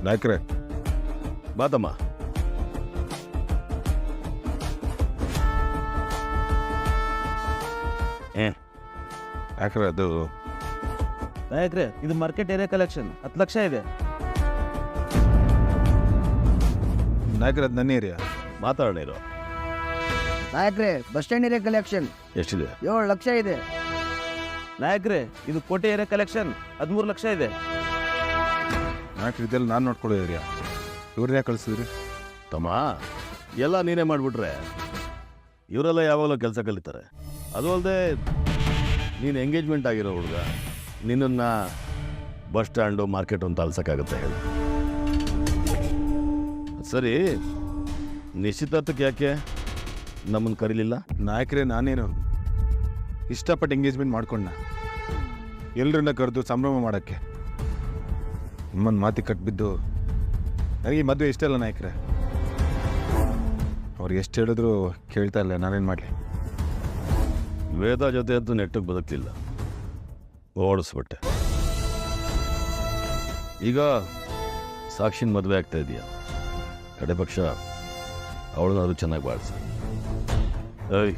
ನಾಯಕ್ರೆ ಬಾತಮ್ಮ. ಯಾಕ್ರೆ ಅದು ನಾಯಕ್ರೆ ಇದು market area collection 10 lakh ಇದೆ. ನಾಯಕ್ರೆ ಅದು ನನ್ನ ಏರಿಯಾ. ಮಾತಾಡೋಣ ಇರೋ. ನಾಯಕ್ರೆ ಬಸ್ ಸ್ಟ್ಯಾಂಡ್ ಏರಿಯಾ ಕಲೆಕ್ಷನ್ ಎಷ್ಟಿದೆ? 7 ಲಕ್ಷ ಇದೆ. ನಾಯಕ್ರೆ ಇದು ಕೋಟೆ ಏರಿಯಾ ಕಲೆಕ್ಷನ್ 13 ಲಕ್ಷ ಇದೆ. ನಾಯಕ್ರೆ ಇದೆಲ್ಲ ನಾನು ನೋಡ್ಕೊಳ್ಳೋ ಏರಿಯಾ. ಇವ್ರನ್ನೇ ಕಳಿಸಿದ್ರಿ ತಮ್ಮ, ಎಲ್ಲ ನೀನೇ ಮಾಡಿಬಿಟ್ರೆ ಇವರೆಲ್ಲ ಯಾವಾಗಲೂ ಕೆಲಸ ಕಲಿತಾರೆ. ಅದು ಅಲ್ಲದೆ ನೀನು ಎಂಗೇಜ್ಮೆಂಟ್ ಆಗಿರೋ ಹುಡುಗ, ನಿನ್ನನ್ನು ಬಸ್ ಸ್ಟ್ಯಾಂಡು ಮಾರ್ಕೆಟು ಅಂತ ಅಲ್ಸೋಕ್ಕಾಗುತ್ತೆ ಹೇಳಿ. ಸರಿ, ನಿಶ್ಚಿತಾರ್ಥಕ್ಕೆ ಯಾಕೆ ನಮ್ಮನ್ನು ಕರೀಲಿಲ್ಲ? ನಾಯಕ್ರೆ ನಾನೇನು ಇಷ್ಟಪಟ್ಟು ಎಂಗೇಜ್ಮೆಂಟ್ ಮಾಡ್ಕೊಂಡ, ಎಲ್ಲರನ್ನ ಕರೆದು ಸಂಭ್ರಮ ಮಾಡೋಕ್ಕೆ. ನಿಮ್ಮನ್ನು ಮಾತಿ ಕಟ್ಬಿದ್ದು ನನಗೆ ಈ ಮದುವೆ ಇಷ್ಟ ಇಲ್ಲ ನಾಯಕ್ರೆ. ಅವ್ರು ಎಷ್ಟು ಹೇಳಿದ್ರು ಕೇಳ್ತಾ ಇಲ್ಲ, ನಾನೇನು ಮಾಡಲಿ? ವೇದ ಜೊತೆ ಅಂತೂ ನೆಟ್ಟಗೆ ಬದುಕಲಿಲ್ಲ, ಓಡಿಸ್ಬಿಟ್ಟೆ. ಈಗ ಸಾಕ್ಷಿನ ಮದುವೆ ಆಗ್ತಾ ಇದೆಯಾ? ಕಡೆ ಪಕ್ಷ ಅವಳನ್ನಾದ್ರೂ ಚೆನ್ನಾಗಿ ಬಾಳಿಸ. ಏಯ್,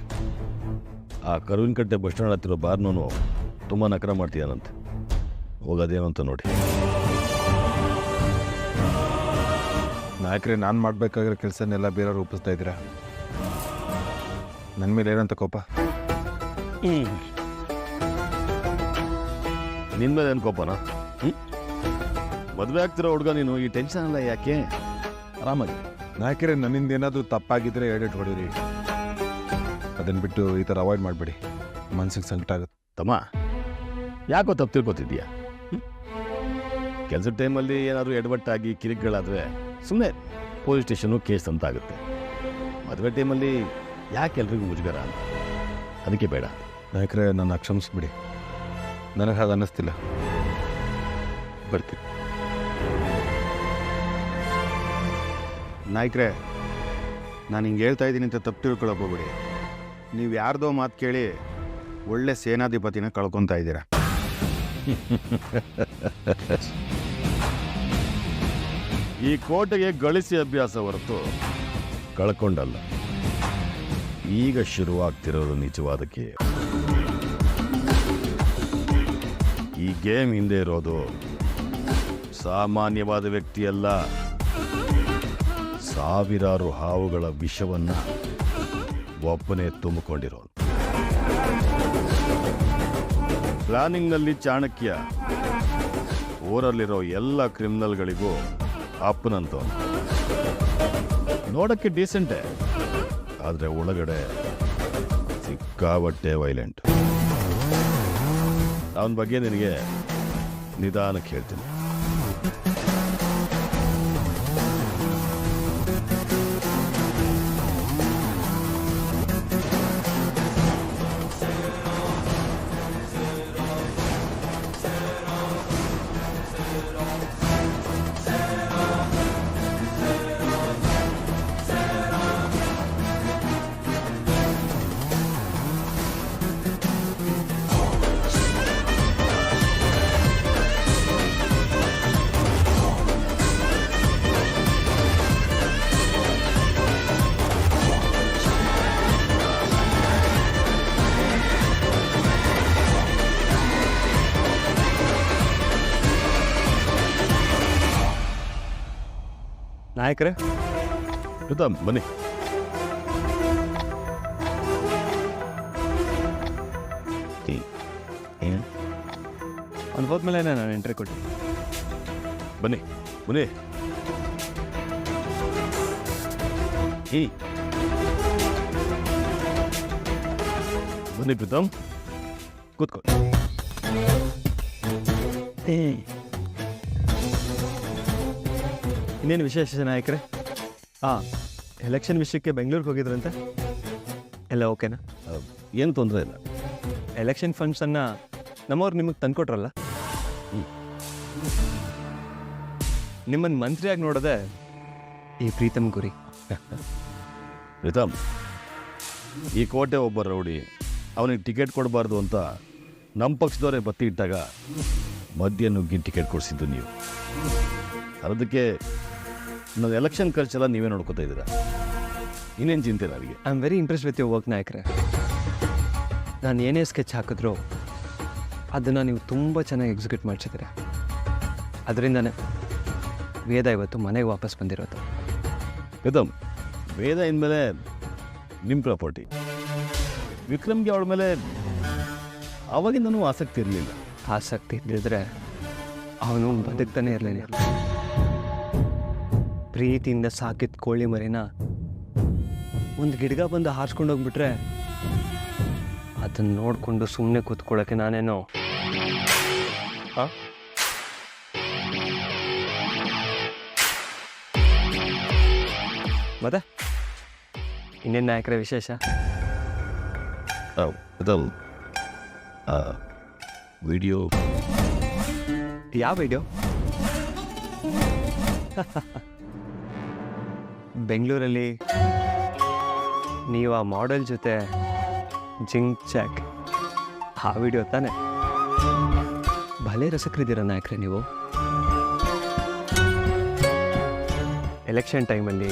ಆ ಕರುವಿನ ಕಟ್ಟೆ ಬಸ್ ಸ್ಟ್ಯಾಂಡ್ ಹತ್ತಿರೋ ಬಾರ್ನೂ ತುಂಬ ನಕರ ಮಾಡ್ತೀಯಾನಂತೆ. ಹೋಗೋದೇನು ಅಂತ ನೋಡಿ. ನಾಯಕ್ರೆ ನಾನು ಮಾಡಬೇಕಾಗಿರೋ ಕೆಲಸನೆಲ್ಲ ಬೇರೆಯವ್ರು ಒಪ್ಪಿಸ್ತಾ ಇದ್ದೀರಾ. ನನ್ನ ಮೇಲೆ ಏನಂತ ಕೋಪ? ನಿನ್ನ ಮೇಲೆ ಏನು ಕೋಪನ? ಮದುವೆ ಆಗ್ತಿರೋ ಹುಡುಗ ನೀನು, ಈ ಟೆನ್ಷನ್ ಎಲ್ಲ ಯಾಕೆ? ಆರಾಮಾಗಿ. ನಾಯಕ್ರೆ ನನ್ನಿಂದ ಏನಾದರೂ ತಪ್ಪಾಗಿದ್ದರೆ ಎಡಿಟ್ ಹೊಡೀರಿ. ಅದನ್ನು ಬಿಟ್ಟು ಈ ಥರ ಅವಾಯ್ಡ್ ಮಾಡಬೇಡಿ, ಮನ್ಸಿಗೆ ಸಂಕಟ ಆಗುತ್ತೆ. ತಮ್ಮ, ಯಾಕೋ ತಪ್ಪು ತಿಳ್ಕೊತಿದ್ದೀಯಾ? ಕೆಲಸದ ಟೈಮಲ್ಲಿ ಏನಾದರೂ ಎಡವಟ್ಟಾಗಿ ಕಿರಿಕ್ಗಳಾದರೆ ಸುಮ್ಮನೆ ಪೊಲೀಸ್ ಸ್ಟೇಷನು ಕೇಸ್ ಅಂತ ಆಗುತ್ತೆ. ಮದುವೆ ಟೈಮಲ್ಲಿ ಯಾಕೆ ಎಲ್ರಿಗೂ ಮುಜುಗರ ಅಂತ? ಅದಕ್ಕೆ ಬೇಡ. ನಾಯಕ್ರೆ ನನ್ನ ಕ್ಷಮಿಸ್ಬಿಡಿ, ನನಗೆ ಹಾಗೆ ಅನ್ನಿಸ್ತಿಲ್ಲ. ಬರ್ತೀನಿ. ನಾಯ್ಕ್ರೆ, ನಾನು ಹಿಂಗೆ ಹೇಳ್ತಾ ಇದ್ದೀನಿ ಅಂತ ತಪ್ಪು ತಿಳ್ಕೊಳಕ್ಕೆ ಹೋಗ್ಬಿಡಿ. ನೀವು ಯಾರ್ದೋ ಮಾತು ಕೇಳಿ ಒಳ್ಳೆ ಸೇನಾಧಿಪತಿನ ಕಳ್ಕೊತಾ ಇದ್ದೀರಾ. ಈ ಕೋಟೆಗೆ ಗಳಿಸಿ ಅಭ್ಯಾಸ ಹೊರತು ಕಳ್ಕೊಂಡಲ್ಲ. ಈಗ ಶುರುವಾಗ್ತಿರೋದು ನಿಜವಾದಕ್ಕೆ. ಈ ಗೇಮ್ ಹಿಂದೆ ಇರೋದು ಸಾಮಾನ್ಯವಾದ ವ್ಯಕ್ತಿಯಲ್ಲ, ಸಾವಿರಾರು ಹಾವುಗಳ ವಿಷವನ್ನ ಒಬ್ಬನೇ ತುಂಬಿಕೊಂಡಿರೋನು. ಪ್ಲಾನಿಂಗ್ನಲ್ಲಿ ಚಾಣಕ್ಯ, ಊರಲ್ಲಿರೋ ಎಲ್ಲ ಕ್ರಿಮಿನಲ್ಗಳಿಗೂ ಅಪ್ಪನಂತವನು. ನೋಡಕ್ಕೆ ಡೀಸೆಂಟೇ, ಆದರೆ ಒಳಗಡೆ ಸಿಕ್ಕಾಬಟ್ಟೆ ವೈಲೆಂಟ್. ಅವನ ಬಗ್ಗೆ ನಿನಗೆ ನಿಧಾನಕ್ಕೆ ಹೇಳ್ತೀನಿ. ನಾಯಕ್ರೆ ಪ್ರೀತಮ್, ಬನ್ನಿ. ಅವ್ನು ಹೋದ್ಮೇಲೆ ನಾನು ಎಂಟ್ರಿ ಕೊಟ್ಟು. ಬನ್ನಿ ಬನ್ನಿ. ಬನ್ನಿ ಪ್ರೀತಮ್, ಕೂತ್ಕೊ. ಇನ್ನೇನು ವಿಶೇಷ ನಾಯಕ್ರೆ? ಎಲೆಕ್ಷನ್ ವಿಷಯಕ್ಕೆ ಬೆಂಗಳೂರಿಗೆ ಹೋಗಿದ್ರಂತೆ, ಎಲ್ಲ ಓಕೆನಾ? ಏನು ತೊಂದರೆ ಇಲ್ಲ. ಎಲೆಕ್ಷನ್ ಫಂಡ್ಸನ್ನು ನಮ್ಮವ್ರು ನಿಮಗೆ ತಂದ್ಕೊಟ್ರಲ್ಲ, ನಿಮ್ಮನ್ನು ಮಂತ್ರಿಯಾಗಿ ನೋಡೋದೆ ಈ ಪ್ರೀತಮ್ ಗುರಿ. ಪ್ರೀತಮ್, ಈ ಕೋಟೆ ಒಬ್ಬ ರೌಡಿ, ಅವನಿಗೆ ಟಿಕೆಟ್ ಕೊಡಬಾರ್ದು ಅಂತ ನಮ್ಮ ಪಕ್ಷದವರೇ ಬತ್ತಿ ಇಟ್ಟಾಗ ಮಧ್ಯ ನುಗ್ಗಿ ಟಿಕೆಟ್ ಕೊಡಿಸಿದ್ದು ನೀವು. ಅದಕ್ಕೆ ನಾವು ಎಲೆಕ್ಷನ್ ಖರ್ಚೆಲ್ಲ ನೀವೇ ನೋಡ್ಕೋತಾ ಇದ್ದೀರಾ, ಇನ್ನೇನು ಚಿಂತೆ ನನಗೆ. I am very interest with your work ನಾಯಕ್ರೆ. ನಾನು ಏನೇ ಸ್ಕೆಚ್ ಹಾಕಿದ್ರು ಅದನ್ನು ನೀವು ತುಂಬ ಚೆನ್ನಾಗಿ ಎಕ್ಸಿಕ್ಯೂಟ್ ಮಾಡಿಸಿದ್ದೀರ. ಅದರಿಂದನೇ ವೇದ ಇವತ್ತು ಮನೆಗೆ ವಾಪಸ್ ಬಂದಿರೋದು. ಪ್ರೀತಮ್, ವೇದ ಇನ್ಮೇಲೆ ನಿಮ್ಮ ಪ್ರಾಪರ್ಟಿ. ವಿಕ್ರಮ್ಗೆ ಅವಳ ಮೇಲೆ ಆವಾಗಿಂದನೂ ಆಸಕ್ತಿ ಇರಲಿಲ್ಲ. ಆಸಕ್ತಿ ಇದ್ದಿದ್ರೆ ಅವನು ಬದುಕ್ತಾನೆ ಇರಲಿಲ್ಲ. ಪ್ರೀತಿಯಿಂದ ಸಾಕಿದ ಕೋಳಿ ಮರಿನ ಒಂದು ಗಿಡಗ ಬಂದು ಹಾರಿಸ್ಕೊಂಡು ಹೋಗ್ಬಿಟ್ರೆ ಅದನ್ನು ನೋಡಿಕೊಂಡು ಸುಮ್ಮನೆ ಕೂತ್ಕೊಳ್ಳೋಕ್ಕೆ ನಾನೇನೋ ಮತ್ತೆ ಇನ್ನೇನು ನಾಯಕರ ವಿಶೇಷ? ಪ್ರೀತಮ್, ವಿಡಿಯೋ ಯಾವ ವಿಡಿಯೋ? ಬೆಂಗಳೂರಲ್ಲಿ ನೀವು ಆ ಮಾಡೆಲ್ ಜೊತೆ ಜಿಂಕ್ ಚಾಕ್, ಆ ವಿಡಿಯೋ ತಾನೆ? ಭಲೇ ರಸಕ್ರಿದ್ದೀರ ನಾಯಕರೇ ನೀವು. ಎಲೆಕ್ಷನ್ ಟೈಮಲ್ಲಿ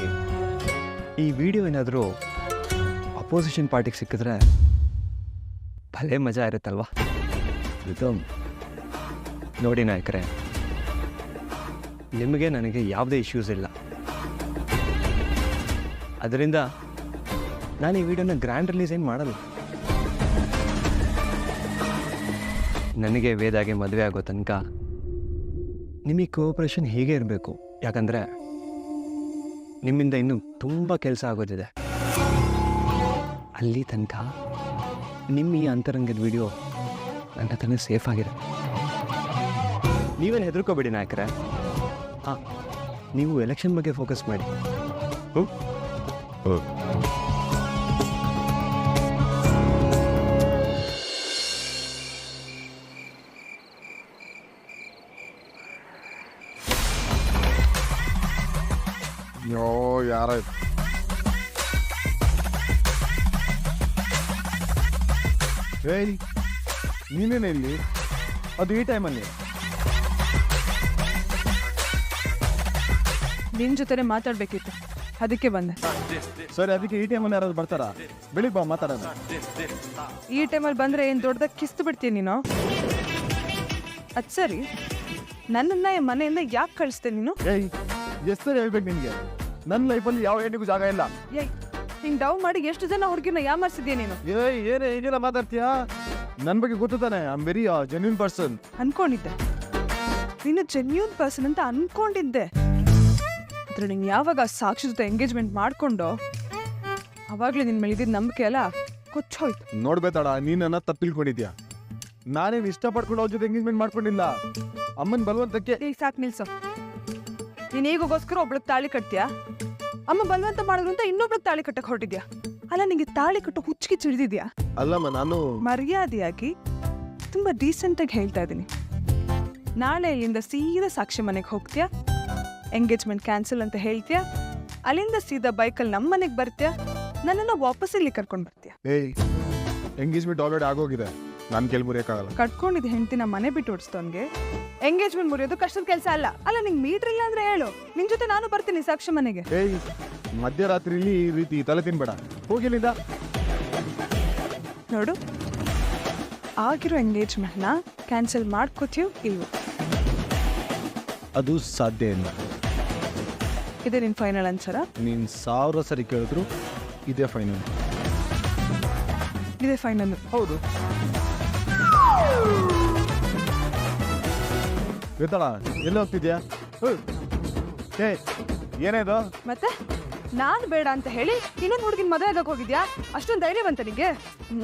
ಈ ವಿಡಿಯೋ ಏನಾದರೂ ಅಪೋಸಿಷನ್ ಪಾರ್ಟಿಗೆ ಸಿಕ್ಕಿದ್ರೆ ಭಲೇ ಮಜಾ ಇರುತ್ತಲ್ವಾ? ಪ್ರೀತಮ್, ನೋಡಿ ನಾಯಕರೇ, ನಿಮಗೆ ನನಗೆ ಯಾವುದೇ ಇಶ್ಯೂಸ್ ಇಲ್ಲ. ಅದರಿಂದ ನಾನು ಈ ವಿಡಿಯೋನ ಗ್ರ್ಯಾಂಡ್ ರಿಲೀಸ್ ಏನು ಮಾಡಲ್ಲ. ನನಗೆ ವೇದಾಗೆ ಮದುವೆ ಆಗೋ ತನಕ ನಿಮಗೆ ಕೋಆಪ್ರೇಷನ್ ಹೀಗೆ ಇರಬೇಕು. ಯಾಕಂದರೆ ನಿಮ್ಮಿಂದ ಇನ್ನೂ ತುಂಬ ಕೆಲಸ ಆಗೋದಿದೆ. ಅಲ್ಲಿ ತನಕ ನಿಮ್ಮ ಈ ಅಂತರಂಗದ ವಿಡಿಯೋ ನನ್ನ ಹತ್ರನೇ ಸೇಫ್ ಆಗಿದೆ. ನೀವೇನು ಹೆದರ್ಕೋಬೇಡಿ ನಾಯಕರೇ. ಹಾಂ, ನೀವು ಎಲೆಕ್ಷನ್ ಬಗ್ಗೆ ಫೋಕಸ್ ಮಾಡಿ. ಯೋ ಯಾರ ಏಯ್, ನೀನೇನೆ ಇಲ್ಲಿ? ಅದು ಈ ಟೈಮಲ್ಲಿ? ನಿನ್ ಜೊತೆನೆ ಮಾತಾಡ್ಬೇಕಿತ್ತು, ಅದಕ್ಕೆ ಬಂದೆ. ಸರಿ, ಅದಕ್ಕೆ ಈ ಟೈಮಲ್ಲಿ ಯಾರಾದ್ರು ಬರ್ತಾರಾ? ಬೆಳಿಗ್ಗೆ ಬಾ ಮಾತಾಡೋಣ. ಈ ಟೈಮಲ್ಲಿ ಬಂದ್ರೆ ಏನ್ ದೊಡ್ಡದಾಗ ಕಿಸ್ತು ಬಿಡ್ತೀಯ ನೀನು? ಅದ್ ಸರಿ, ನನ್ನನ್ನ ಈ ಮನೆಯಿಂದ ಯಾಕೆ ಕಳಿಸ್ತೆ ನೀನು? ಏಯ್, ಎಷ್ಟು ಹೇಳ್ಬೇಕು ನಿನ್ಗೆ? ನನ್ನ ಲೈಫಲ್ಲಿ ಯಾವ ಹೆಣ್ಣಿಗೂ ಜಾಗ ಇಲ್ಲ. ಏಯ್, ಹಿಂಗ್ ಡೌನ್ ಮಾಡಿ ಎಷ್ಟು ಜನ ಹುಡುಗಿನ ಯಾಮಾರ್ಸಿದ್ಯಾ ನೀನು? ಏಯ್, ಏನೇ ಈಗೆಲ್ಲ ಮಾತಾಡ್ತೀಯಾ? ನನ್ನ ಬಗ್ಗೆ ಗೊತ್ತು ತಾನೆ, I am very genuine person. ಅನ್ಕೊಂಡಿದ್ದೆ ನೀನು ಜೆನ್ಯೂನ್ ಪರ್ಸನ್ ಅಂತ ಅನ್ಕೊಂಡಿದ್ದೆ. ಆದ್ರೆ ನೀನ್ ಯಾವಾಗ ಸಾಕ್ಷಿ ಜೊತೆ ಎಂಗೇಜ್ಮೆಂಟ್ ಮಾಡ್ಕೊಂಡು ಅವಾಗ್ಲೇ ನಿನ್ ಮೇಲೆ ಇದ್ದಿದ್ದ ನಂಬಿಕೆ ಎಲ್ಲ ಕೊಚ್ಚೋಯ್ತು. ನೋಡ್ಬೇತಾಳ, ನೀನ್ ನನ್ನ ತಪ್ಪು ತಿಳ್ಕೊಂಡಿದ್ಯಾ. ನಾನೇನು ಇಷ್ಟಪಡ್ಕೊಂಡು ಅವ್ರ ಜೊತೆ ಎಂಗೇಜ್ಮೆಂಟ್ ಮಾಡ್ಕೊಂಡಿಲ್ಲ. ಅಮ್ಮನ ಬಲವಂತಕ್ಕೆ. ಈಗ ಸಾಕು ನಿಲ್ಸು. ನೀನ್ ಈಗೋಸ್ಕರ ಒಬ್ಳಗ್ ತಾಳಿ ಕಟ್ತೀಯಾ? ಅಮ್ಮ ಬಲವಂತ ಮಾಡಿದ್ರು ಅಂತ ಇನ್ನೊಬ್ಳಗ್ ತಾಳಿ ಕಟ್ಟಕ್ ಹೊರಟಿದ್ಯಾ? ಅಲ್ಲ, ನಿಂಗೆ ತಾಳಿ ಕಟ್ಟೋ ಹುಚ್ಚಿಗೆ ಚಿಡಿದಿದ್ಯಾ? ಅಲ್ಲಮ್ಮ, ನಾನು ಮರ್ಯಾದೆಯಾಗಿ ತುಂಬಾ ಡೀಸೆಂಟ್ ಆಗಿ ಹೇಳ್ತಾ ಇದ್ದೀನಿ. ನಾಳೆ ಇಲ್ಲಿಂದ ಸೀದಾ ಸಾಕ್ಷಿ ಮನೆಗೆ ಹೋಗ್ತೀಯಾ, ಎಂಗೇಜ್ಮೆಂಟ್ ಕ್ಯಾನ್ಸಲ್ ಅಂತ ಹೇಳ್ತೀಯಾ, ಅಲ್ಲಿಂದ ಸೀದಾ ಬೈಕಲ್ಲಿ ನಮ್ಮ ಮನೆಗೆ ಬರ್ತೀಯಾ, ನನ್ನನ್ನು ವಾಪಸ್ ಇಲ್ಲಿ ಕರ್ಕೊಂಡು ಬರ್ತೀಯಾ? ಏಯ್, ಎಂಗೇಜ್ಮೆಂಟ್ ಆಲ್ರೆಡಿ ಆಗೋಗಿದೆ, ನಾನು ಕೆಲ್ ಮುರಿಯಕ್ಕಾಗಲ್ಲ. ಕಟ್ಕೊಂಡಿದ್ದ ಹೆಂಡತಿನ ಮನೆ ಬಿಟ್ಟು ಓಡಿಸ್ತವನ್ಗೆ ಎಂಗೇಜ್ಮೆಂಟ್ ಮುರಿಯೋದು ಕಷ್ಟದ ಕೆಲಸ ಅಲ್ಲ. ಅಲ್ಲ, ನಿಂಗೆ ಮೀಟರ್ ಇಲ್ಲ ಅಂದ್ರೆ ಹೇಳು, ನಿನ್ ಜೊತೆ ನಾನು ಬರ್ತೀನಿ ಸಾಕ್ಷಿ ಮನೆಗೆ. ಏಯ್, ಮಧ್ಯರಾತ್ರಿಲಿ ಈ ರೀತಿ ತಲೆ ತಿನ್ಬೇಡ, ಹೋಗಿಲ್ಲಿಂದ. ನೋಡು, ಆಗಿರೋ ಎಂಗೇಜ್ಮೆಂಟ್ನ ಕ್ಯಾನ್ಸಲ್ ಮಾಡ್ಕೋತೀಯೋ ಇಲ್ವೋ? ಅದು ಸಾಧ್ಯ ಇಲ್ಲ. ಇದೇ ನಿನ್ ಫೈನಲ್ ಆನ್ಸರಾ? ನೀನ್ 1000 ಸರಿ ಕೇಳಿದ್ರು ಇದೇ ಫೈನಲ್. ಇದೇ ಫೈನಲ್? ಹೌದು. ಗೊತ್ತಳ, ಎಲ್ಲಿ ಹೋಗ್ತಿದ್ಯಾ? ಏ, ಏನೇದು? ಮತ್ತೆ ನಾನು ಬೇಡ ಅಂತ ಹೇಳಿ ಇನ್ನೊಂದು ಹುಡುಗಿನ ಮದುವೆ ಆಗಕ್ಕೆ ಹೋಗಿದ್ಯಾ? ಅಷ್ಟೊಂದು ಧೈರ್ಯ ಬಂತ ನಿಂಗೆ?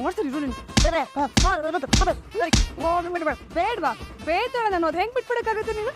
ನೋಡ್ತಾರೆ ಇರು ನೀನು. ಬೇಡವಾ? ಬೇಡ ನಾನು ಅದು ಹೆಂಗ್ ಬಿಟ್ಬಿಡಕ್ಕಾಗತ್ತೆ ನೀನು?